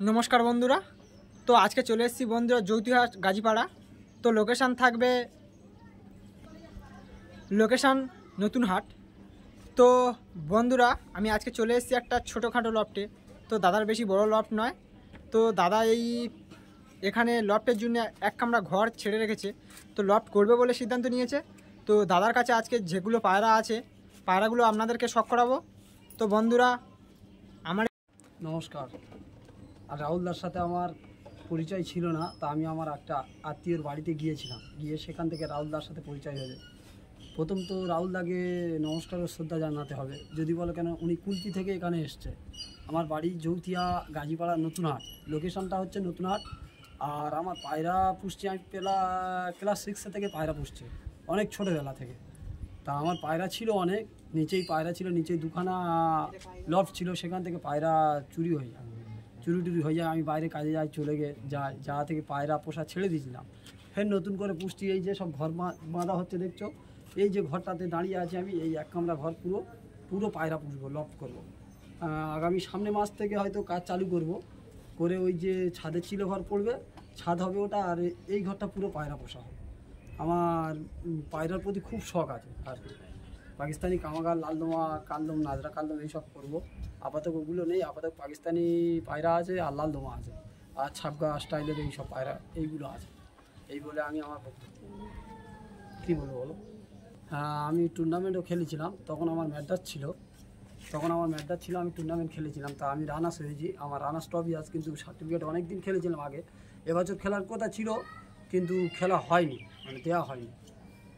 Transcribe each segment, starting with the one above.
নমস্কার বন্ধুরা। তো আজকে চলে এসেছি বন্ধুরা জৈতিহাট গাজীপাড়া। তো লোকেশান থাকবে নতুন হাট। তো বন্ধুরা আমি আজকে চলে এসেছি একটা ছোটোখাটো লফটে। তো দাদার বেশি বড় লফট নয়। তো দাদা এখানে লফটের জন্য এক কামরা ঘর ছেড়ে রেখেছে। তো লফট করবে বলে সিদ্ধান্ত নিয়েছে। তো দাদার কাছে আজকে যেগুলো পায়রা আছে পায়রাগুলো আপনাদেরকে শখ করাবো। তো বন্ধুরা আমার নমস্কার। আর রাহুলদার সাথে আমার পরিচয় ছিল না, তা আমি আমার একটা আত্মীয়র বাড়িতে গিয়েছিলাম, গিয়ে সেখান থেকে রাহুলদার সাথে পরিচয় হয়েছে। প্রথম তো রাহুলদাকে নমস্কার ও শ্রদ্ধা জানাতে হবে, যদি বলো কেন উনি কুলপি থেকে এখানে এসছে। আমার বাড়ি জৌতিয়া গাজীপাড়া নতুন হাট, লোকেশনটা হচ্ছে নতুন হাট। আর আমার পায়রা পুষছি আমি ক্লাস 6 থেকে পায়রা পুষছি, অনেক ছোটোবেলা থেকে। তা আমার পায়রা ছিল অনেক, নিচেই পায়রা ছিল, নিচেই দুখানা লফট ছিল, সেখান থেকে পায়রা চুরি হয়ে যায়, চুরি হয়ে যায়। আমি বাইরে কাজে চলে যাই, যা থেকে পায়রা পোষা ছেড়ে দিয়েছিলাম। ফের নতুন করে পুষছি, এই যে সব ঘর বাঁধা হচ্ছে দেখছো, এই যে ঘরটাতে দাঁড়িয়ে আছি আমি, এই এক কামরা ঘর পুরো পায়রা পুষবো, লফট করবো। আগামী সামনে মাস থেকে হয়তো কাজ চালু করে ওই যে ছাদের চিলো ঘর পড়বে, ছাদ হবে ওটা, আর এই ঘরটা পুরো পায়রা পোষা হবে। আমার পায়রার প্রতি খুব শখ আছে। আর পাকিস্তানি কামাগার, লালদমা, কালদম, নাজরা কালদম এইসব করবো। আপাতত ওগুলো নেই, আপাতত পাকিস্তানি পায়রা আছে আর লালদমা আছে, আর ছাপগা স্টাইলের এইসব পায়রা এইগুলো আছে। এই বলে আমি আমার কী বলবো বলো। হ্যাঁ, আমি টুর্নামেন্টও খেলেছিলাম, তখন আমার ম্যাড্রাস ছিল, আমি টুর্নামেন্ট খেলেছিলাম। তা আমি রানার্স হয়েছি, আমার রানার্স ট্রফি আছে, কিন্তু সার্টিফিকেট অনেক দিন খেলেছিলাম আগে। এবছর খেলার কথা ছিল কিন্তু খেলা হয়নি, মানে দেওয়া হয়নি।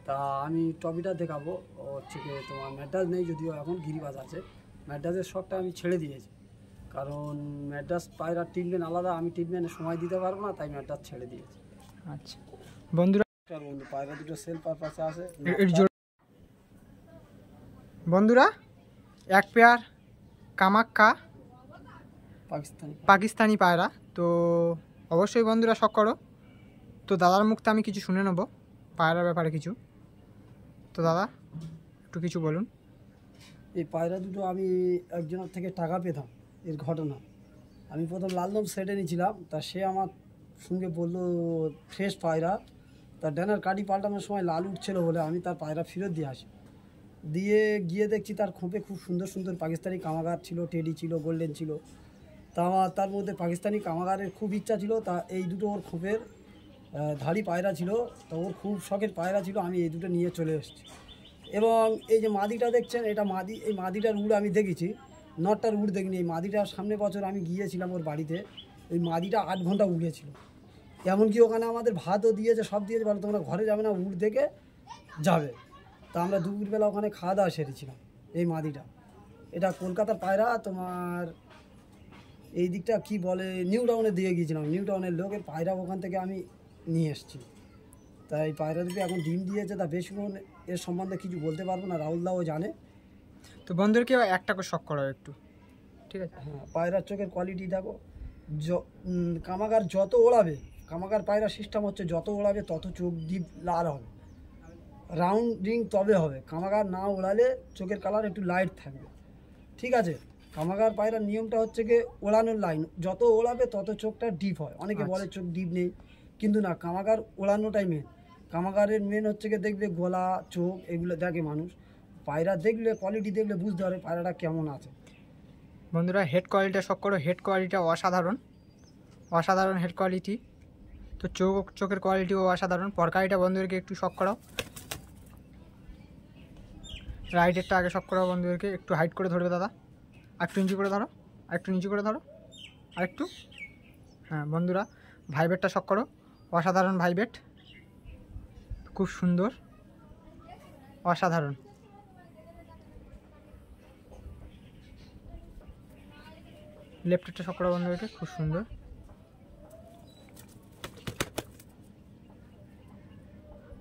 তা আমি ট্রফিটা দেখাবো, হচ্ছে কি তোমার ম্যাড্রাস নেই, যদিও এখন গিরিবাজ আছে। ম্যাড্রাসের শখটা আমি ছেড়ে দিয়েছি, কারণ ম্যাড্রাস পায়রা ট্রিটমেন্ট আলাদা, আমি ট্রিটমেন্টের সময় দিতে পারবো না, তাই ম্যাড্রাস ছেড়ে দিয়েছি। আচ্ছা বন্ধুরা, পায়রা দুটো সেল পারপাসে আছে। বন্ধুরা এক পেয়ার কামাক্কা পাকিস্তানি পায়রা। তো অবশ্যই বন্ধুরা শখ করো। তো দাদার মুখতে আমি কিছু শুনে নেব পায়রার ব্যাপারে কিছু। তো দাদা একটু কিছু বলুন। এই পায়রা দুটো আমি একজনের থেকে টাকা পেতাম, এর ঘটনা। আমি প্রথম লালদম সেটে নিয়েছিলাম, তা সে আমার সঙ্গে বললো ফ্রেশ পায়রা, তার ডানার কাঠি পাল্টানোর সময় লাল উঠছিল বলে আমি তার পায়রা ফেরত দিয়ে আসি। গিয়ে দেখছি তার খোপে খুব সুন্দর সুন্দর পাকিস্তানি কামাগার ছিল, টেডি ছিল, গোল্ডেন ছিল। তা আমার তার মধ্যে পাকিস্তানি কামাগারের খুব ইচ্ছা ছিল। তা এই দুটো ওর খোপের ধাড়ি পায়রা ছিল, তো ওর খুব শখের পায়রা ছিল, আমি এই দুটো নিয়ে চলে এসেছি। এবং এই যে মাদিটা দেখছেন, এটা মাদি, এই মাদিটার উড় আমি দেখেছি, নটটার উড় দেখিনি। এই মাদিটার সামনে বছর আমি গিয়েছিলাম ওর বাড়িতে, এই মাদিটা 8 ঘন্টা উড়েছিল। এমনকি ওখানে আমাদের ভাতও দিয়েছে, সব দিয়েছে, বলে তোমরা ঘরে যাবে না, উড় দেখে যাবে। তা আমরা দুপুরবেলা ওখানে খাওয়া দাওয়া সেরেছিলাম। এই মাদিটা, এটা কলকাতার পায়রা, তোমার এই দিকটা কি বলে, নিউ টাউনে দিয়ে গিয়েছিলাম, নিউ টাউনের লোকের পায়রা, ওখান থেকে আমি নিয়ে এসেছি। তাই পায়রা দুটো এখন ডিম দিয়েছে, তা বেশিক্ষণ এর সম্বন্ধে কিছু বলতে পারবো না, রাহুলদাও জানে। তো বন্ধুদেরকে একটা করে শখ করো একটু, ঠিক আছে? হ্যাঁ, পায়রার চোখের কোয়ালিটি দেখো, কামাগার যত ওড়াবে, কামাগার পায়রা সিস্টেম হচ্ছে যত ওড়াবে তত চোখ ডিপ লাল হবে, রাউন্ডিং তবে হবে। কামাগার না ওড়ালে চোখের কালার একটু লাইট থাকবে, ঠিক আছে? কামাগার পায়রার নিয়মটা হচ্ছে কি, ওড়ানোর লাইন যত ওড়াবে তত চোখটা ডিপ হয়। অনেকে বলে চোখ ডিপ নেই, কিন্তু না, কামাগার ওড়ানোটাই মেন। কামাগারের মেন হচ্ছে কি, দেখবে গলা, চোখ এগুলো দেখে মানুষ। পায়রা দেখলে, কোয়ালিটি দেখলে বুঝতে পারে পায়রাটা কেমন আছে। বন্ধুরা হেড কোয়ালিটিটা শখ করো, হেড কোয়ালিটিটা অসাধারণ হেড কোয়ালিটি। তো চোখের কোয়ালিটিও অসাধারণ। পরকারিটা বন্ধুদেরকে একটু শখ করাও, রাইটেরটা আগে শখ করাও বন্ধুদেরকে। একটু হাইট করে ধরবে দাদা, একটু নিচু করে ধরো, আরেকটু নিচু করে ধরো, আরেকটু। হ্যাঁ বন্ধুরা, ভাইবেটটা শখ করো, অসাধারণ ভাইবেট, খুব সুন্দর, অসাধারণ। লেফটেরটা শখ করো বন্ধুদেরকে, খুব সুন্দর।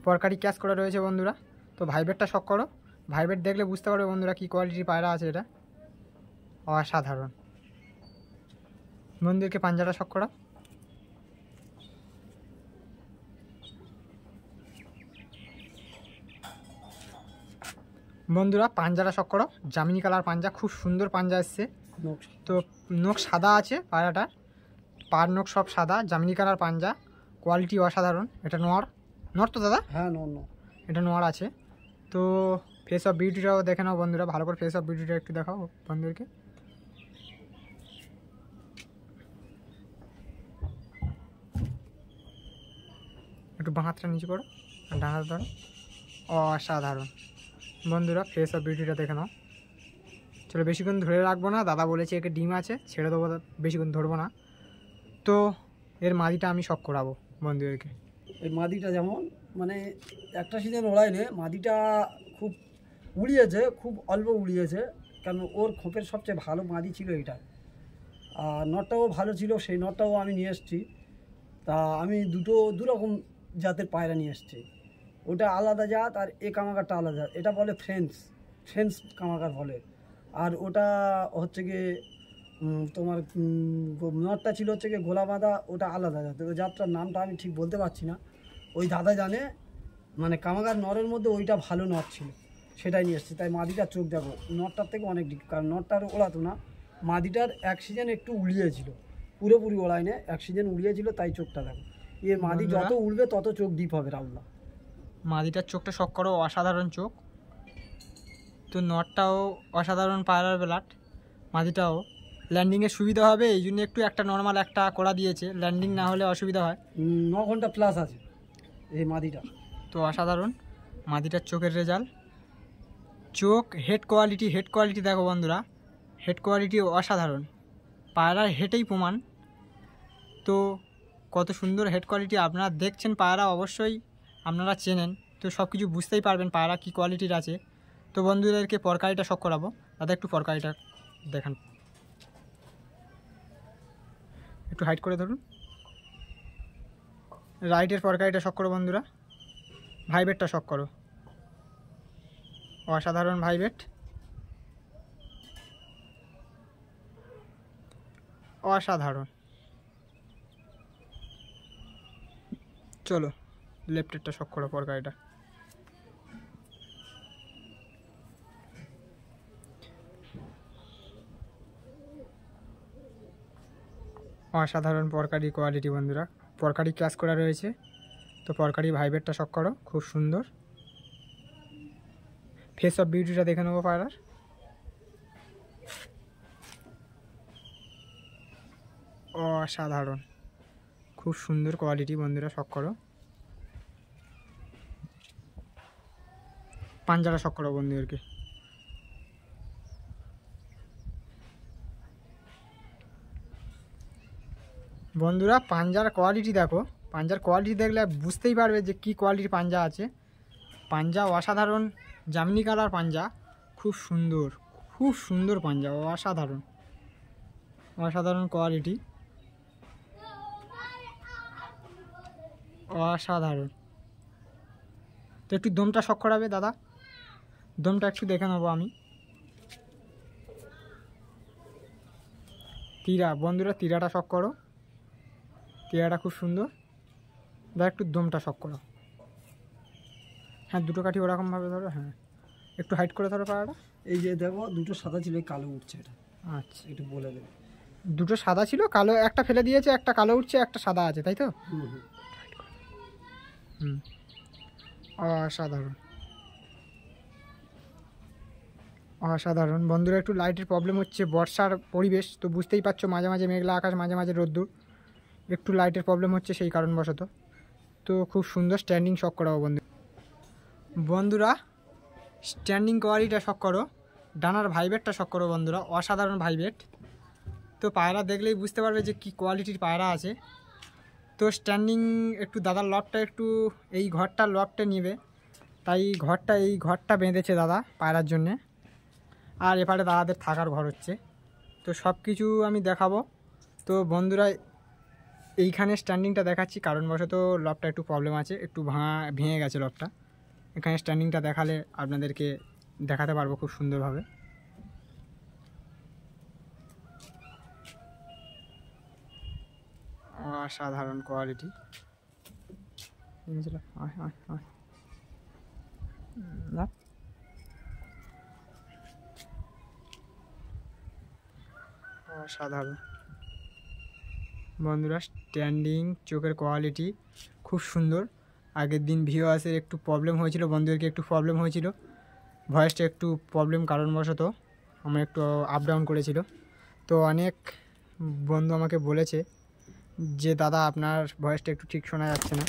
পরকারি ক্যাশ করে রয়েছে বন্ধুরা। তো ভাইবেটটা শখ করো, ভাইবেট দেখলে বুঝতে পারবে বন্ধুরা কী কোয়ালিটির পায়রা আছে এটা, অসাধারণ। বন্ধুদেরকে পাঞ্জাটা শখ করো, বন্ধুরা পাঞ্জাটা শখ করো, জামিনি কালার পাঞ্জা, খুব সুন্দর পাঞ্জা এসছে। তো নখ সাদা আছে পায়রাটার, পার নখ সব সাদা, জামিনি কালার পাঞ্জা, কোয়ালিটি অসাধারণ। এটা নর নর তো দাদা? হ্যাঁ নন্য। এটা নর আছে। তো ফেস অফ বিউটিটাও দেখে নাও বন্ধুরা, ভালো করে ফেস অফ বিউটিটা একটু দেখাও বন্ধুদেরকে। একটু বাঁ হাতটা নিচে করো, আর ডান হাত ধরো। অসাধারণ বন্ধুরা, ফেস অফ বিউটিটা দেখে নাও। চলো বেশিক্ষণ ধরে রাখবো না, দাদা বলেছে একে ডিম আছে, ছেড়ে দেবো, বেশিক্ষণ ধরবো না। তো এর মাদিটা আমি শখ করাবো বন্ধুদেরকে। এই মাদিটা যেমন মানে একটা সিজন ওড়াইলে মাদিটা খুব উড়িয়েছে, খুব অল্প উড়িয়েছে, কারণ ওর খোপের সবচেয়ে ভালো মাদি ছিল এইটা। আর নটটাও ভালো ছিল, সেই নটটাও আমি নিয়ে এসেছি। তা আমি দুরকম জাতের পায়রা নিয়ে এসেছি। ওটা আলাদা জাত আর এ কামাকারটা আলাদা জাত। এটা বলে ফ্রেন্স কামাকার বলে। আর ওটা হচ্ছে গিয়ে তোমার নটটা ছিল হচ্ছে গিয়ে গোলা বাঁধা, ওটা আলাদা জাত। ওই জাতটার নামটা আমি ঠিক বলতে পারছি না, ওই দাদা জানে। মানে কামাকার নরের মধ্যে ওইটা ভালো নট ছিল, সেটাই নিয়ে এসেছি। তাই মাদিটার চোখ দেখো নটটার থেকে অনেক ডিপ, কারণ নটটার ওড়াতো না, মাদিটার এক সিজন একটু উড়িয়েছিল, পুরোপুরি ওড়ায় না, এক সিজন উড়িয়েছিল, তাই চোখটা দেখো। এর মাদি যত উড়বে তত চোখ ডিপ হবে রাউলা। মাদিটার চোখটা শখ করো, অসাধারণ চোখ। তো নটটাও অসাধারণ পায়রার ব্লাড, মাদিটাও ল্যান্ডিংয়ের সুবিধা হবে, এই জন্য একটু একটা নর্মাল একটা করা দিয়েছে, ল্যান্ডিং না হলে অসুবিধা হয়। 9 ঘন্টা প্লাস আছে এই মাদিটা। তো অসাধারণ মাদিটার চোখের রেজাল্ট। চোখ, হেড কোয়ালিটি দেখো বন্ধুরা, হেড কোয়ালিটি অসাধারণ, পায়রার হেডেই প্রমাণ। তো কত সুন্দর হেড কোয়ালিটি, আপনারা দেখছেন পায়রা অবশ্যই আপনারা চেনেন, তো সব কিছু বুঝতেই পারবেন পায়রা কী কোয়ালিটির আছে। তো বন্ধুদেরকে পরকারিটা শখ করাবো, দাদা একটু পরকারিটা দেখান, একটু হাইট করে ধরুন। রাইটের পরকারিটা শখ করো বন্ধুরা, ভাইবেটটা শখ করো, অসাধারণ ভাইবেট, অসাধারণ। চলো লেফটেরটা শখ করো পরকারিটা, অসাধারণ পরকারি কোয়ালিটি বন্ধুরা, পরকারি ক্লাস করা রয়েছে। তো পরকারি ভাইবেটটা শখ করো, খুব সুন্দর। ফেস অফ বিউটিটা দেখে নেবো পায়রার, অসাধারণ, খুব সুন্দর কোয়ালিটি বন্ধুরা, শখ করো। পাঞ্জাটা শখ করো বন্ধুদেরকে, বন্ধুরা পাঞ্জার কোয়ালিটি দেখো, পাঞ্জার কোয়ালিটি দেখলে বুঝতেই পারবে যে কী কোয়ালিটির পাঞ্জা আছে। পাঞ্জা অসাধারণ, জামিনি কালার পাঞ্জা, খুব সুন্দর পাঞ্জা, অসাধারণ কোয়ালিটি, অসাধারণ। তো একটু দমটা শখ করাবে দাদা, দমটা একটু দেখে নেবো আমি। তীরা বন্ধুরা, তীরাটা শখ করো, তীরাটা খুব সুন্দর। দাদা একটু দমটা শখ করো, হ্যাঁ দুটো কাঠি ওরকমভাবে ধরো, হ্যাঁ একটু হাইট করে ধরো পায়রাটা। এই যে দেখো দুটো সাদা ছিল, কালো উঠছে, এটা আচ্ছা, একটু বলে দেবে। দুটো সাদা ছিল, কালো একটা ফেলে দিয়েছে, একটা কালো উঠছে, একটা সাদা আছে, তাই তো? হুম, অসাধারণ বন্ধুরা। একটু লাইটের প্রবলেম হচ্ছে, বর্ষার পরিবেশ তো বুঝতেই পারছো, মাঝে মাঝে মেঘলা আকাশ, মাঝে মাঝে রোদ্দুর, একটু লাইটের প্রবলেম হচ্ছে সেই কারণবশত। তো খুব সুন্দর স্ট্যান্ডিং শখ করাবো বন্ধুরা, স্ট্যান্ডিং কোয়ালিটিটা শখ করো, ডানার ভাইবেটটা শখ করো বন্ধুরা, অসাধারণ ভাইবেট। তো পায়রা দেখলেই বুঝতে পারবে যে কী কোয়ালিটির পায়রা আছে। তো স্ট্যান্ডিং একটু দাদার লফটটা একটু এই ঘরটার লফটে নেবে, তাই এই ঘরটা বেঁধেছে দাদা পায়রার জন্যে, আর এপারে দাদাদের থাকার ঘর হচ্ছে। তো সব কিছু আমি দেখাবো। তো বন্ধুরা এইখানে স্ট্যান্ডিংটা দেখাচ্ছি, কারণবশত লফটটা একটু প্রবলেম আছে, একটু ভেঙে গেছে লফটটা। এখানে স্ট্যান্ডিংটা দেখালে আপনাদেরকে দেখাতে পারবো খুব সুন্দরভাবে। অসাধারণ কোয়ালিটি, অসাধারণ। বন্ধুরা স্ট্যান্ডিং চোখের কোয়ালিটি খুব সুন্দর। আগের দিন ভিউয়ার্সের একটু প্রবলেম হয়েছিল, বন্ধুদেরকে একটু প্রবলেম হয়েছিল, ভয়েসটা একটু প্রবলেম কারণবশত আমার একটু আপ ডাউন করেছিল। তো অনেক বন্ধু আমাকে বলেছে যে দাদা আপনার ভয়েসটা একটু ঠিক শোনা যাচ্ছে না,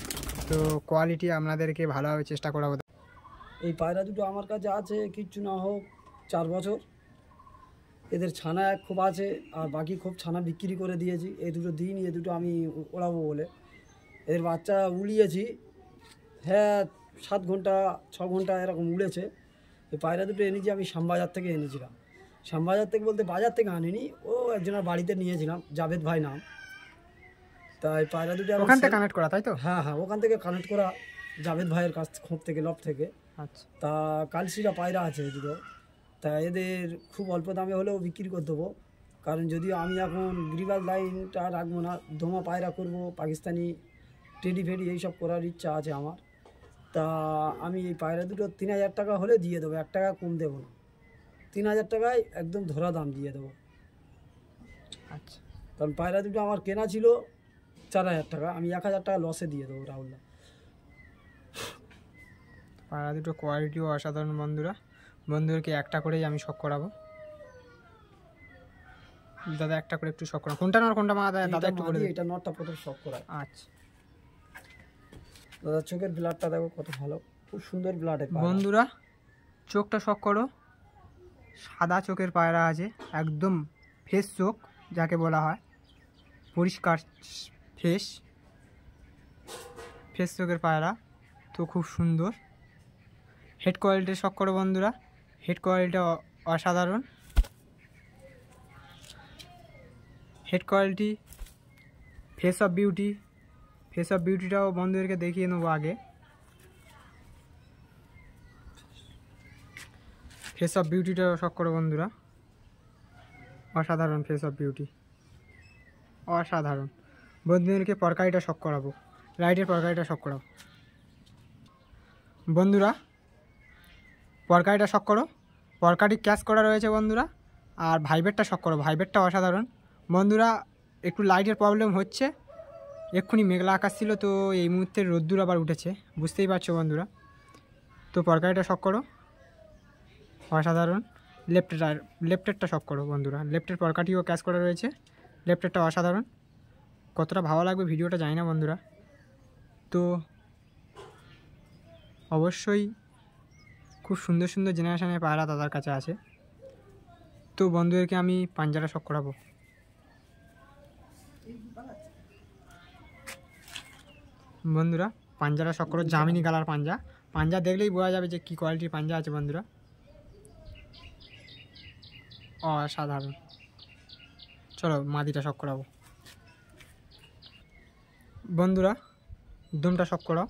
তো কোয়ালিটি আপনাদেরকে ভালোভাবে চেষ্টা করাবো। এই পায়রা দুটো আমার কাছে আছে কিচ্ছু না হোক 4 বছর। এদের ছানা এক খুব আছে, আর বাকি খুব ছানা বিক্রি করে দিয়েছি। এই দুটো দিন এ দুটো আমি ওড়াবো বলে এদের বাচ্চা উড়িয়েছি। হ্যাঁ, 7 ঘন্টা 6 ঘন্টা এরকম উড়েছে। এই পায়রা দুটো এনেছি আমি শ্যামবাজার থেকে এনেছিলাম। শ্যামবাজার থেকে বলতে বাজার থেকে আনিনি, ও একজনের বাড়িতে নিয়েছিলাম, জাভেদ ভাই নাম। তাই পায়রা দুটো ওখান থেকে কানেক্ট করা, তাই তো? হ্যাঁ হ্যাঁ, ওখান থেকে কানেক্ট করা, জাভেদ ভাইয়ের কাছ খোঁপ থেকে, লব থেকে। আচ্ছা, তা কালশিরা পায়রা আছে এই দুটো। তা এদের খুব অল্প দামে হলেও বিক্রি করে দেবো, কারণ যদিও আমি এখন গ্রিবাল লাইনটা রাখবো না, দোমা পায়রা করব, পাকিস্তানি টেডি ফেডি এইসব করার ইচ্ছা আছে আমার। তা আমি এই পায়রা দুটো 3000 টাকা হলে দিয়ে দেবো, 1 টাকা কম দেবো না। 3000 টাকায় একদম ধরা দাম দিয়ে দেবো। আচ্ছা, কারণ পায়রা দুটো আমার কেনা ছিল 4000 টাকা, আমি 1000 টাকা লসে দিয়ে দেবো রাহুলদা। পায়রা দুটো কোয়ালিটিও অসাধারণ বন্ধুরা। বন্ধুদেরকে একটা করেই আমি শখ করাবো। দাদা একটা করে একটু শখ করাবো, কোনটা নর কোনটা মা দাদা একটু বলে দিন। এটা নটটা প্রথম শখ করায়। আচ্ছা দাদা চোখের ব্লাডটা দেখো কত ভালো, খুব সুন্দর ব্লাডের বন্ধুরা, চোখটা শখ করো। সাদা চোখের পায়রা আছে, একদম ফ্রেশ চোখ যাকে বলা হয়, পরিষ্কার ফ্রেশ ফ্রেশ চোখের পায়রা, তো খুব সুন্দর। হেড কোয়ালিটি শখ করো বন্ধুরা, হেড কোয়ালিটি অসাধারণ। Head quality, face of beauty, face of বিউটিটাও বন্ধুদেরকে দেখিয়ে নেবো আগে। ফেস অফ বিউটিটাও শখ করো বন্ধুরা, অসাধারণ ফেস অফ বিউটি, অসাধারণ। বন্ধুদেরকে পরকারিটা শখ করাবো, রাইটের পরকারিটা শখ করাবো বন্ধুরা। পরকারিটা শখ করো, পরকারি ক্যাশ করা রয়েছে বন্ধুরা। আর ভাইবেটটা শখ করো, ভাইবেটটা অসাধারণ বন্ধুরা। একটু লাইটের প্রবলেম হচ্ছে, এক্ষুনি মেঘলা আকাশ ছিল, তো এই মুহূর্তে রোদ্দুর আবার উঠেছে, বুঝতেই পারছো বন্ধুরা। তো পরকারিটা শখ করো, অসাধারণ। লেফটেরটা শখ করো বন্ধুরা, লেফটের পরকাটিও ক্যাশ করা রয়েছে, লেফটেরটা অসাধারণ। কতটা ভালো লাগবে ভিডিওটা জানি না বন্ধুরা, তো অবশ্যই খুব সুন্দর সুন্দর জেনারেশনের পায়রা দাদার কাছে আছে। তো বন্ধুদেরকে আমি পাঞ্জাটা শখ করাবো। বন্ধুরা পাঞ্জাটা শখ করো, জামিনি কালার পাঞ্জা, পাঞ্জা দেখলেই বোঝা যাবে যে কী কোয়ালিটির পাঞ্জা আছে বন্ধুরা, অসাধারণ। চলো মাদিটা শখ করাবো বন্ধুরা, দমটা শখ করাও,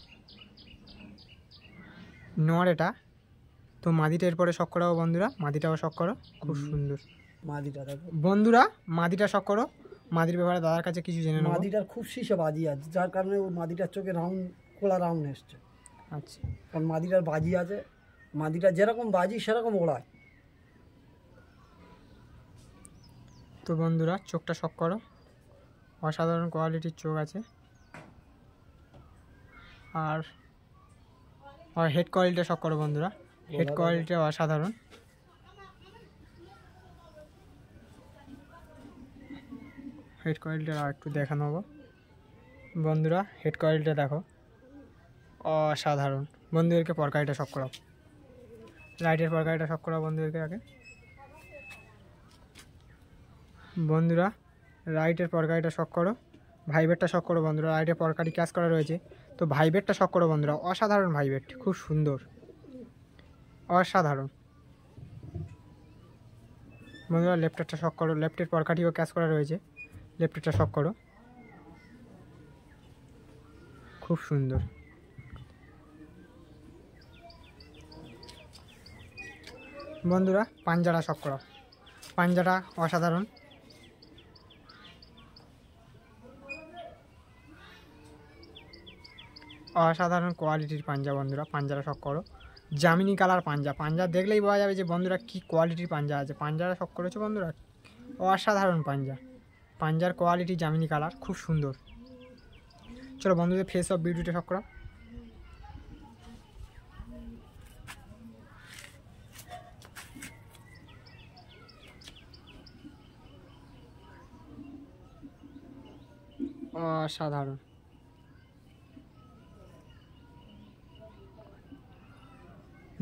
নর এটা। তো মাদিটা এরপরে শখ করাবো বন্ধুরা, মাদিটাও শখ করো, খুব সুন্দর মাদিটা দেখো বন্ধুরা। মাদিটা শখ করো, মাদির ব্যাপারে দাদার কাছে কিছু জেনে নেবো। মাদিটার খুব শীর্ষে বাজি আছে, যার কারণে ওর মাদিটার চোখে রাউন্ড, খোলা রাউন্ড এসছে। আচ্ছা, কারণ মাদিটার বাজি আছে, মাদিটা যেরকম বাজি সেরকম ওড়ায়। তো বন্ধুরা চোখটা শখ করো, অসাধারণ কোয়ালিটির চোখ আছে। আর হেড কোয়ালিটিটা শখ করো বন্ধুরা, হেড কোয়ালিটিটা অসাধারণ। হেড কোয়ালিটিটা আর একটু দেখে নেবো বন্ধুরা, হেড কোয়ালিটিটা দেখো, অসাধারণ। বন্ধুদেরকে পরকারিটা শখ করাও, লাইটের পরকারিটা শখ করাও বন্ধুদেরকে আগে। বন্ধুরা রাইটের পরকারিটা শখ করো, ভাইবেটটা শখ করো বন্ধুরা, রাইটের পরকারি ক্যাশ করা রয়েছে, তো ভাইবেটটা শখ করো বন্ধুরা, অসাধারণ ভাইবেট, খুব সুন্দর, অসাধারণ বন্ধুরা। লেফটেরটা শখ করো, লেফটের পরকাটিও ক্যাশ করা রয়েছে, লেফটেরটা শখ করো, খুব সুন্দর। বন্ধুরা পাঞ্জাটা শখ করো, পাঞ্জাটা অসাধারণ, অসাধারণ কোয়ালিটির পাঞ্জা বন্ধুরা। পাঞ্জাটা শখ করো, জামিনি কালার পাঞ্জা, পাঞ্জা দেখলেই বোঝা যাবে যে বন্ধুরা কী কোয়ালিটির পাঞ্জা আছে। পাঞ্জাটা শখ করেছো বন্ধুরা, অসাধারণ পাঞ্জা, পাঞ্জার কোয়ালিটি জামিনি কালার খুব সুন্দর। চলো বন্ধুদের ফেস অফ বিউটিটা শখ করো। অসাধারণ।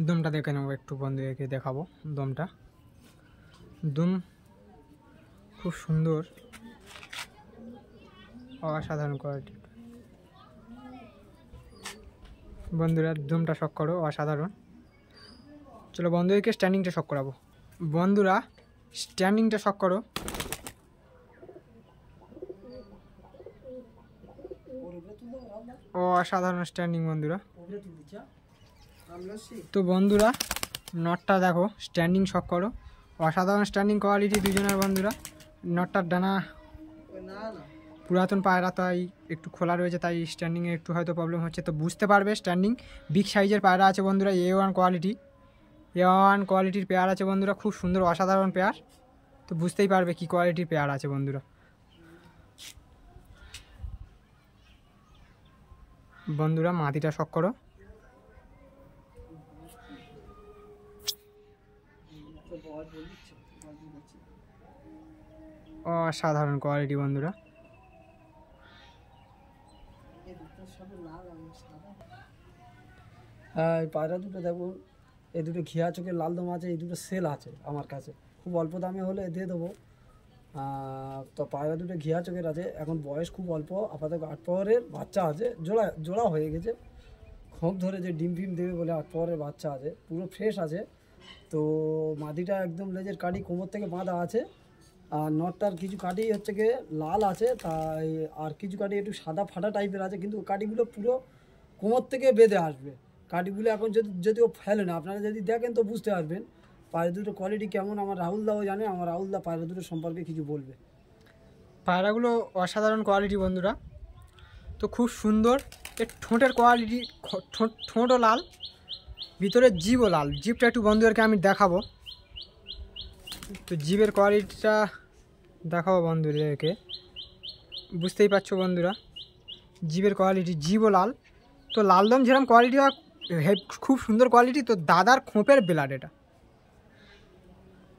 দমটা দেখে নেবো একটু, বন্ধুদেরকে দেখাবো দমটা। দম খুব সুন্দর, অসাধারণ কোয়ালিটি। বন্ধুরা দমটা শখ করো, অসাধারণ। চলো বন্ধুদেরকে স্ট্যান্ডিংটা শখ করাবো। বন্ধুরা স্ট্যান্ডিংটা শখ করো। অসাধারণ স্ট্যান্ডিং বন্ধুরা। তো বন্ধুরা নটটা দেখো, স্ট্যান্ডিং শখ করো, অসাধারণ স্ট্যান্ডিং কোয়ালিটি দুজনের বন্ধুরা। নটটার ডানা পুরাতন পায়রা, তাই একটু খোলা রয়েছে, তাই স্ট্যান্ডিংয়ে একটু হয়তো প্রবলেম হচ্ছে, তো বুঝতে পারবে। স্ট্যান্ডিং বিগ সাইজের পায়রা আছে বন্ধুরা, A1 কোয়ালিটি, A1 কোয়ালিটির পেয়ার আছে বন্ধুরা, খুব সুন্দর অসাধারণ পেয়ার। তো বুঝতেই পারবে কি কোয়ালিটির পেয়ার আছে বন্ধুরা। বন্ধুরা মাটিটা শখ করো। অসাধারণ কোয়ালিটি বন্ধুরা। হ্যাঁ, এই পায়রা দুটো দেখুন, এই দুটো ঘিয়া চোখের লাল দম আছে, এই দুটো সেল আছে আমার কাছে, খুব অল্প দামে হলে দিয়ে দেবো। তো পায়রা দুটো ঘিয়া চোখের আছে, এখন বয়স খুব অল্প, আপাতত 8 পাওয়ারের বাচ্চা আছে, জোড়া জোড়া হয়ে গেছে, খোঁপ ধরে যে ডিম ফিম দেবে বলে 8 পাওয়ারের বাচ্চা আছে, পুরো ফ্রেশ আছে। তো মাদিটা একদম লেজের কাঠি কোমর থেকে বাঁধা আছে, আর নটটার কিছু কাঠি হচ্ছে গিয়ে লাল আছে, তাই আর কিছু কাঠি একটু সাদা ফাটা টাইপের আছে, কিন্তু কাঠিগুলো পুরো কোমর থেকে বেঁধে আসবে। কাঠিগুলো এখন যদিও ফেলে না, আপনারা যদি দেখেন তো বুঝতে পারবেন পায়রা দুটো কোয়ালিটি কেমন। আমার রাহুলদাও জানে, আমার রাহুলদা পায়রা দুটো সম্পর্কে কিছু বলবে। পায়রাগুলো অসাধারণ কোয়ালিটি বন্ধুরা, তো খুব সুন্দর। এর ঠোঁটের কোয়ালিটি, ঠোঁটও লাল, ভিতরে জিভও লাল। জিভটা একটু বন্ধুদেরকে আমি দেখাবো, তো জিভের কোয়ালিটিটা দেখাবো বন্ধুদেরকে, বুঝতেই পারছো বন্ধুরা জিভের কোয়ালিটি, জিভও লাল। তো লালদম যেরকম কোয়ালিটি হয়, খুব সুন্দর কোয়ালিটি। তো দাদার খোপের ব্লাড এটা।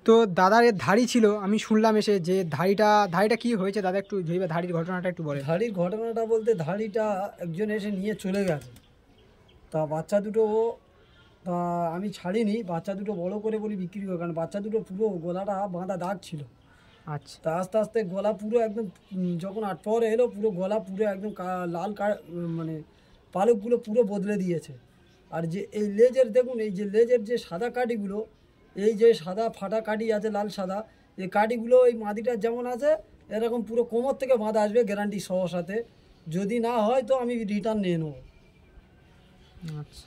তো দাদার এর ধাড়ি ছিল, আমি শুনলাম এসে যে ধাড়িটা কি হয়েছে দাদা, একটু ভেবে ধাড়ির ঘটনাটা একটু বলে। ধাড়ির ঘটনাটা বলতে, ধাড়িটা একজন এসে নিয়ে চলে গেছে, তা বাচ্চা দুটো তা আমি ছাড়িনি, বাচ্চা দুটো বড় করে বলি বিক্রি করে, কারণ বাচ্চা দুটো পুরো গলাটা বাঁধা দাগ ছিল। আচ্ছা, তা আস্তে আস্তে গলা পুরো একদম যখন 8 পাওয়ারে এলো, পুরো গলা পুরো একদম লাল মানে পালকগুলো পুরো বদলে দিয়েছে। আর যে এই লেজের দেখুন, এই যে লেজের যে সাদা কাঠিগুলো, এই যে সাদা ফাটা কাঠি আছে লাল সাদা, এই কাঠিগুলো এই মাদিটার যেমন আছে এরকম পুরো কোমর থেকে বাঁধা আসবে গ্যারান্টি সহ সাথে। যদি না হয় তো আমি রিটার্ন নিয়ে নেবো। আচ্ছা।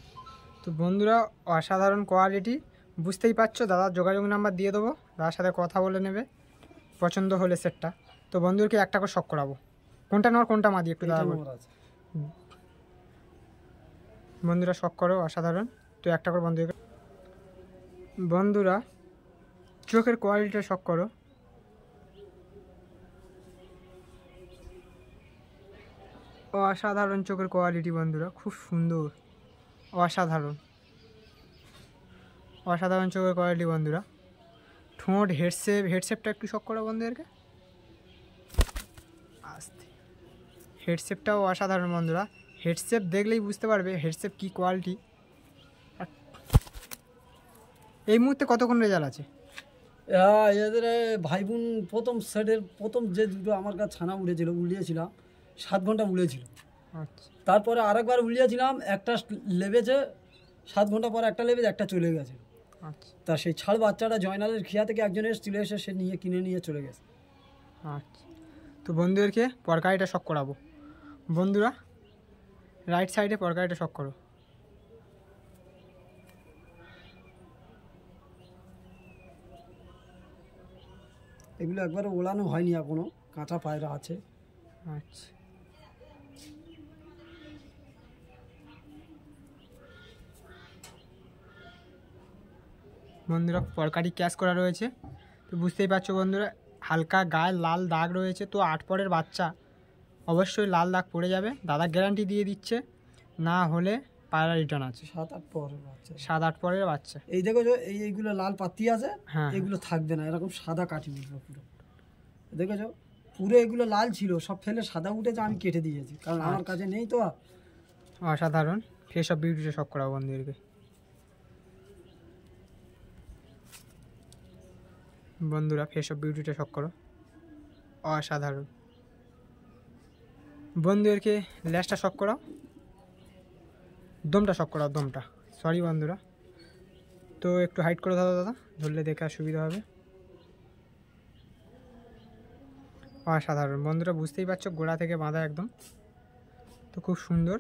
তো বন্ধুরা অসাধারণ কোয়ালিটি, বুঝতেই পারছো। দাদার যোগাযোগ নাম্বার দিয়ে দেবো, দাদার সাথে কথা বলে নেবে পছন্দ হলে সেটটা। তো বন্ধুদেরকে একটা করে শখ করাবো, কোনটা নর কোনটা মাদি একটু দাদা বল। আছে বন্ধুরা শখ করো, অসাধারণ। তো একটা করে বন্ধুরা চোখের কোয়ালিটিটা শখ করো। অসাধারণ চোখের কোয়ালিটি বন্ধুরা, খুব সুন্দর, অসাধারণ অসাধারণ চোখের কোয়ালিটি বন্ধুরা। ঠোঁট হেডশেপটা একটু শখ করো বন্ধুদেরকে, আস্তে। হেডশেপটাও অসাধারণ বন্ধুরা, হেডশেপ দেখলেই বুঝতে পারবে হেডশেপ কি কোয়ালিটি। এই মুহূর্তে কতক্ষণ রেজাল্ট আছে? এদের ভাই বোন প্রথম সেটের প্রথম যে দুটো আমার কাছে ছানা উড়িয়েছিলাম 7 ঘন্টা উড়েছিল। আচ্ছা, তারপরে আরেকবার উড়িয়েছিলাম, একটা লেবেছে 7 ঘন্টা পর, একটা লেবেছে, একটা চলে গেছে। আচ্ছা, তা সেই ছাড় বাচ্চাটা জয়নালের খিয়া থেকে একজন এসেছিল, এসে সে কিনে নিয়ে চলে গেছে। আচ্ছা। তো বন্ধুদেরকে পরকারিটা শখ করাবো। বন্ধুরা রাইট সাইডে পরকারিটা শখ করো। এগুলো একবারও ওলানো হয়নি এখনো, কাঁচা পায়রা আছে। আচ্ছা, বন্ধুরা পরকারি ক্যাশ করা রয়েছে। তো বুঝতেই পারছো বন্ধুরা, হালকা গায়ে লাল দাগ রয়েছে, তো 8 পরের বাচ্চা অবশ্যই লাল দাগ পড়ে যাবে, দাদা গ্যারান্টি দিয়ে দিচ্ছে। না হলে পায়রা রিটার্ন আছে। 7-8 পরের বাচ্চা, 7-8 পরের বাচ্চা। এই দেখো যে এইগুলো লাল পাতি আছে, হ্যাঁ এগুলো থাকবে না, এরকম সাদা কাটি উঠবে পুরো। দেখেছো পুরো এগুলো লাল ছিল, সব ফেলে সাদা উঠেছে, আমি কেটে দিয়েছি কারণ আমার কাছে নেই তো। অসাধারণ। ফেস অফ বিউটিটা শখ করাবো বন্ধুদেরকে। বন্ধুরা ফেস অফ বিউটিটা শখ করো, অসাধারণ। বন্ধুদেরকে ল্যাসটা শখ করাও, দমটা শখ করাও, দমটা, সরি বন্ধুরা। তো একটু হাইট করে দাও দাদা, ধরলে দেখে সুবিধা হবে। অসাধারণ বন্ধুরা, বুঝতেই পারছো গোড়া থেকে বাঁধা একদম, তো খুব সুন্দর।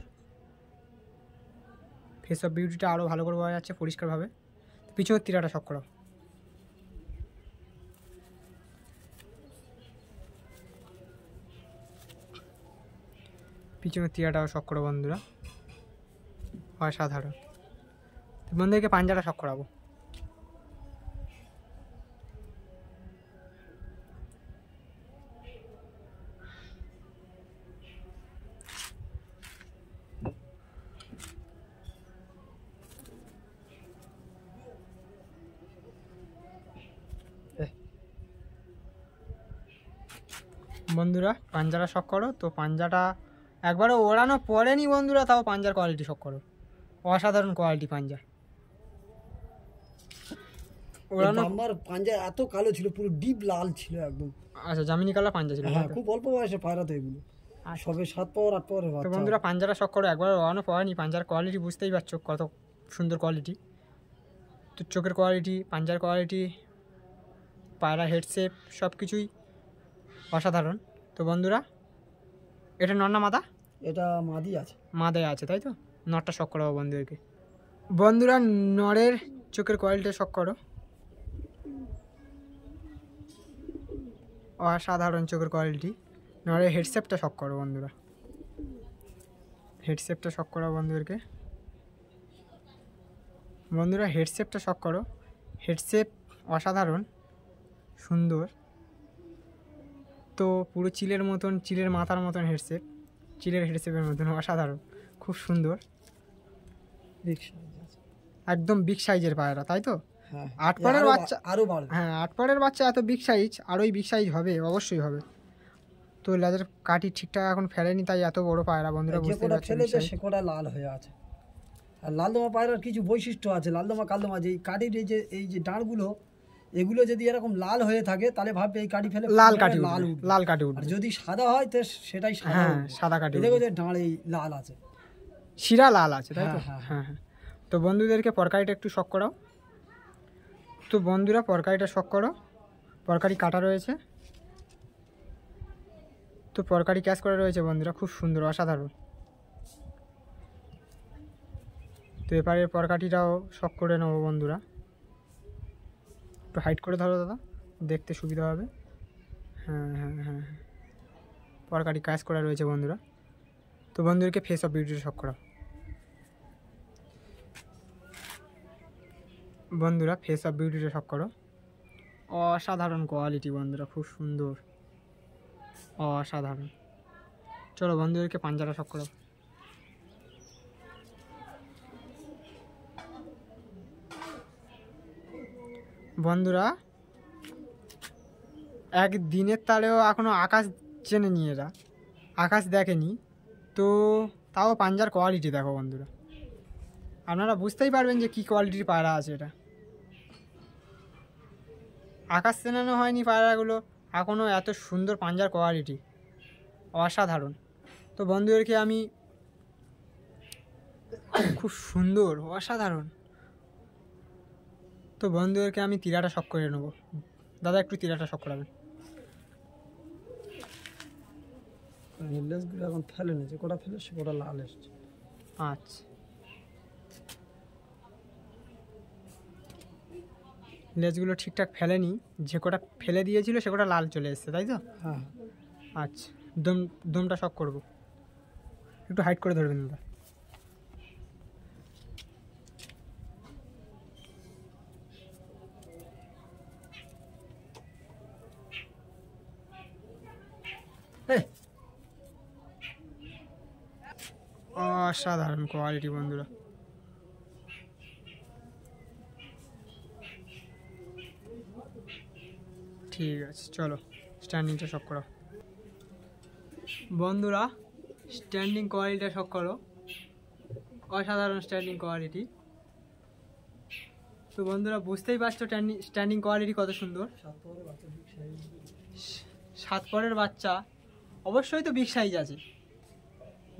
ফেস অফ বিউটিটা আরও ভালো করে পাওয়া যাচ্ছে পরিষ্কারভাবে। পিছনের তীরাটা শখ করাও, পিছনের তীরাটাও শখ করো বন্ধুরা, অসাধারণ। বন্ধুদেরকে পাঞ্জাটা শখ করাবো। বন্ধুরা পাঞ্জাটা শখ করো, তো পাঞ্জাটা একবারও ওড়ানো পড়েনি বন্ধুরা, তাও পাঞ্জার কোয়ালিটি শখ করো, অসাধারণ কোয়ালিটি পাঞ্জা। ওড়ানো আমার পাঞ্জা এত কালো ছিল, পুরো ডিপ লাল ছিল একদম। আচ্ছা, জামিনি কালার পাঞ্জা ছিল। হ্যাঁ, খুব অল্প বয়সে পায়রা তো এগুলো, সবে 7 পাওয়ার 8 পাওয়ার তো বাচ্চা। বন্ধুরা পাঞ্জাটা শখ করো, একবার ওড়ানো পড়েনি, পাঞ্জার কোয়ালিটি বুঝতেই পারছো কত সুন্দর কোয়ালিটি। তো চোখের কোয়ালিটি, পাঞ্জার কোয়ালিটি, পায়রা হেডশেপ সব কিছুই অসাধারণ। তো বন্ধুরা এটা নর মাদা? এটা মাদি আছে, মাদায় আছে তাই তো, নরটা শখ করাবো বন্ধুদেরকে। বন্ধুরা নরের চোখের কোয়ালিটি শখ করো, অসাধারণ চোখের কোয়ালিটি। নরের হেডশেপটা শখ করো বন্ধুরা, হেডশেপটা শখ করো বন্ধুদেরকে। বন্ধুরা হেডশেপটা শখ করো, হেডশেপ অসাধারণ সুন্দর। তো পুরো চিলের মতন, চিলের মাথার মতন হেডশেপ, চিলের হেডশেপের মতন অসাধারণ, খুব সুন্দর, একদম বিগ সাইজের পায়রা তাই তো। 8 পরের বাচ্চা আরো বাড়বে। হ্যাঁ 8 পরের বাচ্চা এত বিগ সাইজ, আরোই বিগ সাইজ হবে, অবশ্যই হবে। তো লেজের কাটি ঠিকঠাক এখন ফেলেনি, তাই এত বড় পায়রা বন্ধুরা বুঝতে পারছেন। সে কোটা লাল হয়ে আছে। আর লালদমা পায়রার কিছু বৈশিষ্ট্য আছে, লালদমা কালদমা, যে এই কাঠির এই যে ডাঁড়গুলো, এগুলো যদি এরকম লাল হয়ে থাকে তাহলে ভাববে এই কাঠি ফেলে লাল কাটি লাল উঠবে, উঠবে। লাল কাটি আর উঠবে। যদি সাদা হয় তো সেটাই সাদা হ্যাঁ উঠবে। সাদা কাটি দেখো উঠবে, যে ডাঁড় এই লাল আছে, শিরা লাল আছে তাই তো। হ্যাঁ, হ্যাঁ হ্যাঁ। তো বন্ধুদেরকে পরকারিটা একটু শখ করাও। তো বন্ধুরা পরকারিটা শখ করো, পরকারি কাটা রয়েছে, তো পরকারি ক্যাশ করা রয়েছে বন্ধুরা, খুব সুন্দর অসাধারণ। তো এবারে পরকাটিটাও শখ করে নেবো বন্ধুরা, একটু হাইট করে ধরো দাদা, দেখতে সুবিধা হবে। হ্যাঁ হ্যাঁ হ্যাঁ হ্যাঁ, পরকাটি ক্যাশ করা রয়েছে বন্ধুরা। তো বন্ধুদেরকে ফেস অফ বিউটিটা শখ করাও। বন্ধুরা ফেস অফ বিউটিটা শখ করো, অসাধারণ কোয়ালিটি বন্ধুরা, খুব সুন্দর অসাধারণ। চলো বন্ধুদেরকে পাঞ্জাটা শখ করো। বন্ধুরা একদিনের তালেও এখনও আকাশ চেনে নি, এরা আকাশ দেখেনি, তো তাও পাঞ্জার কোয়ালিটি দেখো বন্ধুরা, আপনারা বুঝতেই পারবেন যে কী কোয়ালিটির পায়রা আছে এটা। আকাশ চেনানো হয়নি পায়রাগুলো এখনও, এত সুন্দর পাঞ্জার কোয়ালিটি অসাধারণ। তো বন্ধুদেরকে আমি খুব সুন্দর অসাধারণ, তো বন্ধুদেরকে আমি তীরাটা শখ করে নেবো। দাদা একটু তীরাটা শখ করাবেন। লেজগুলো এখন ফেলে নিয়েছে, কোটা ফেলে সে কোটা লাল এসছে। আচ্ছা, লেজগুলো ঠিকঠাক ফেলেনি, যে কটা ফেলে দিয়েছিল সে কটা লাল চলে এসছে তাই তো। হ্যাঁ, আচ্ছা, দমটা শখ করবো, একটু হাইট করে ধরবেন দাদা। অসাধারণ কোয়ালিটি বন্ধুরা। ঠিক আছে, চলো স্ট্যান্ডিংটা শক করো বন্ধুরা। স্ট্যান্ডিং কোয়ালিটিটা শক করো, অসাধারণ স্ট্যান্ডিং কোয়ালিটি। তো বন্ধুরা বুঝতেই পারছো স্ট্যান্ডিং কোয়ালিটি কত সুন্দর। 7 পরের বাচ্চা, অবশ্যই তো বিগ সাইজ আছে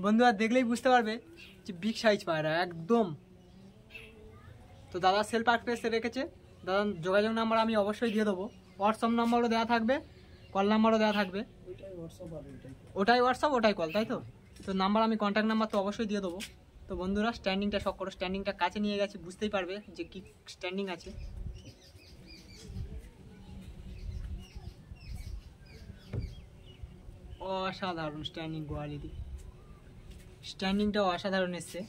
বন্ধুরা, দেখলেই বুঝতে পারবে যে বিগ সাইজ পায়রা একদম। তো দাদা সেল পারপাসে রেখেছে, দাদার যোগাযোগ নাম্বার আমি অবশ্যই দিয়ে দেবো, হোয়াটসঅ্যাপ নাম্বারও দেওয়া থাকবে, কল নাম্বারও দেওয়া থাকবে। ওটাই হোয়াটসঅ্যাপ ওটাই কল, তাই তো? তো নাম্বার আমি কন্ট্যাক্ট নাম্বার তো অবশ্যই দিয়ে দেবো। তো বন্ধুরা স্ট্যান্ডিংটা শক করো, স্ট্যান্ডিংটা কাছে নিয়ে গেছে, বুঝতেই পারবে যে কি স্ট্যান্ডিং আছে। অসাধারণ স্ট্যান্ডিং কোয়ালিটি, স্ট্যান্ডিংটাও অসাধারণ এসছে।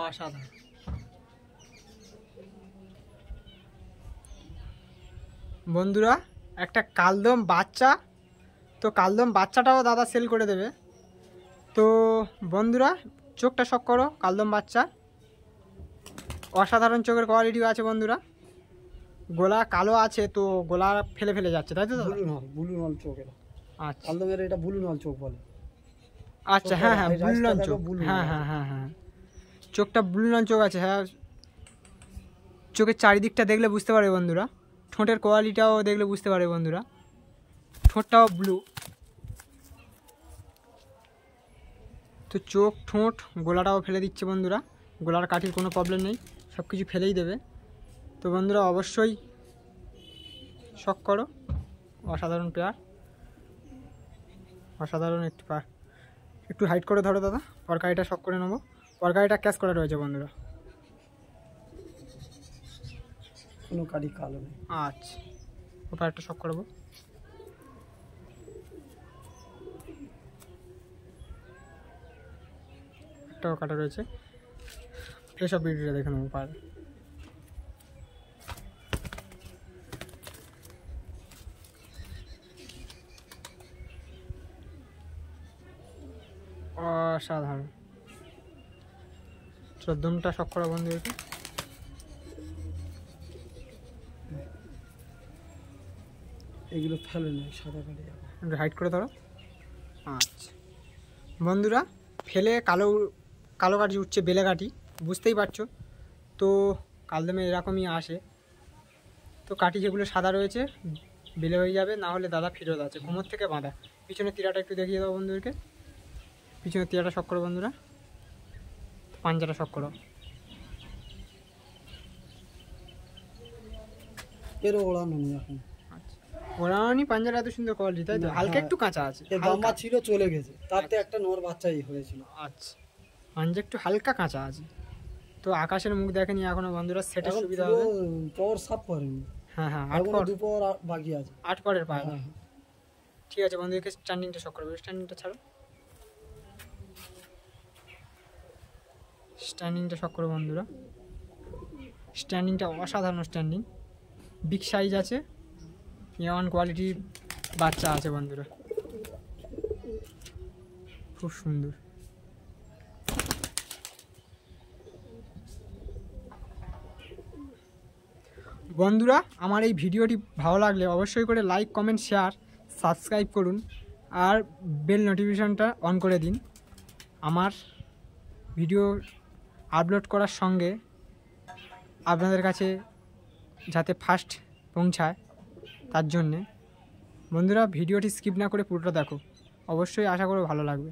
অসাধারণ বন্ধুরা, একটা কালদম বাচ্চা, তো কালদম বাচ্চাটাও দাদা সেল করে দেবে। তো বন্ধুরা চোখটা শক করো, কালদম বাচ্চা অসাধারণ চোখের কোয়ালিটিও আছে বন্ধুরা। গোলা কালো আছে, তো গোলা ফেলে ফেলে যাচ্ছে, তাই তো? ব্লু নল চোখ এটা। আচ্ছা কালদমের এটা ব্লু নল চোখ বলে। আচ্ছা, হ্যাঁ হ্যাঁ ব্লু নল চোখ, হ্যাঁ হ্যাঁ হ্যাঁ হ্যাঁ চোখটা ব্লু নল চোখ আছে। হ্যাঁ, চোখের চারিদিকটা দেখলে বুঝতে পারবে বন্ধুরা, ঠোঁটের কোয়ালিটিটাও দেখলে বুঝতে পারবে বন্ধুরা, ঠোঁটটাও ব্লু। তো চোখ ঠোঁট গোলাটাও ফেলে দিচ্ছে বন্ধুরা, গোলার কাঠির কোনো প্রবলেম নেই, সব কিছু ফেলেই দেবে। তো বন্ধুরা অবশ্যই শক করো, অসাধারণ পেয়ার, অসাধারণ একটু হাইট করে ধরো দাদা, পরকারিটা শক করে নেবো। পরকারিটা ক্যাশ করে রয়েছে বন্ধুরা, কোনো কাঠি কালো নেই। আচ্ছা, ওপর একটা শক করবো। একটাও কাটা রয়েছে, এসব ভিডিওটা দেখে নেবো পারে। অসাধারণ, 14টা শক করা বন্ধু, এতে এগুলো ফেলে নেই, সাদা কাঠি একটু হাইট করে ধরো। আচ্ছা বন্ধুরা, ফেলে কালো কালো কাঠি উঠছে, বেলে কাঠি, বুঝতেই পারছো। তো কালদমে এরকমই আসে, তো কাঠি যেগুলো সাদা রয়েছে বেলে হয়ে যাবে, না হলে দাদা ফিরত আছে, কোমর থেকে বাঁধা। পিছনের তীরাটা একটু দেখিয়ে দাও বন্ধুদেরকে, পিছনের তীরাটা শক করো বন্ধুরা, পাঞ্জাটা শক করো। এরও ওড়ানো নেই এখন। আচ্ছা, ওরানি পাঞ্জাটা এত সুন্দর কোয়ালিটি, তাই তো? হালকা একটু কাঁচা আছে, বাম্মা ছিল চলে গেছে, তাতে একটা নর বাচ্চাই হয়েছিল। আচ্ছা, পাঞ্জা একটু হালকা কাঁচা আছে। তো আকাশের মুখ দেখেনি এখনো বন্ধুরা, সেটের সুবিধা হবে। পর সাফ করেনি। হ্যাঁ হ্যাঁ, আর দুপুর বাকি আছে, 8 পরের পায়। হ্যাঁ। ঠিক আছে বন্ধুদেরকে স্ট্যান্ডিংটা শক করবে, স্ট্যান্ডিংটা ছাড়ো, স্ট্যান্ডিংটা শক করো বন্ধুরা। স্ট্যান্ডিংটা অসাধারণ স্ট্যান্ডিং, বিগ সাইজ আছে, A1 কোয়ালিটির বাচ্চা আছে বন্ধুরা, খুব সুন্দর। বন্ধুরা আমার এই ভিডিওটি ভালো লাগলে অবশ্যই করে লাইক কমেন্ট শেয়ার সাবস্ক্রাইব করুন, আর বেল নোটিফিকেশনটা অন করে দিন। আমার ভিডিও আপলোড করার সঙ্গে আপনাদের কাছে যাতে ফার্স্ট পৌঁছায়, তার জন্যে বন্ধুরা ভিডিওটি স্কিপ না করে পুরোটা দেখো, অবশ্যই আশা করি ভালো লাগবে।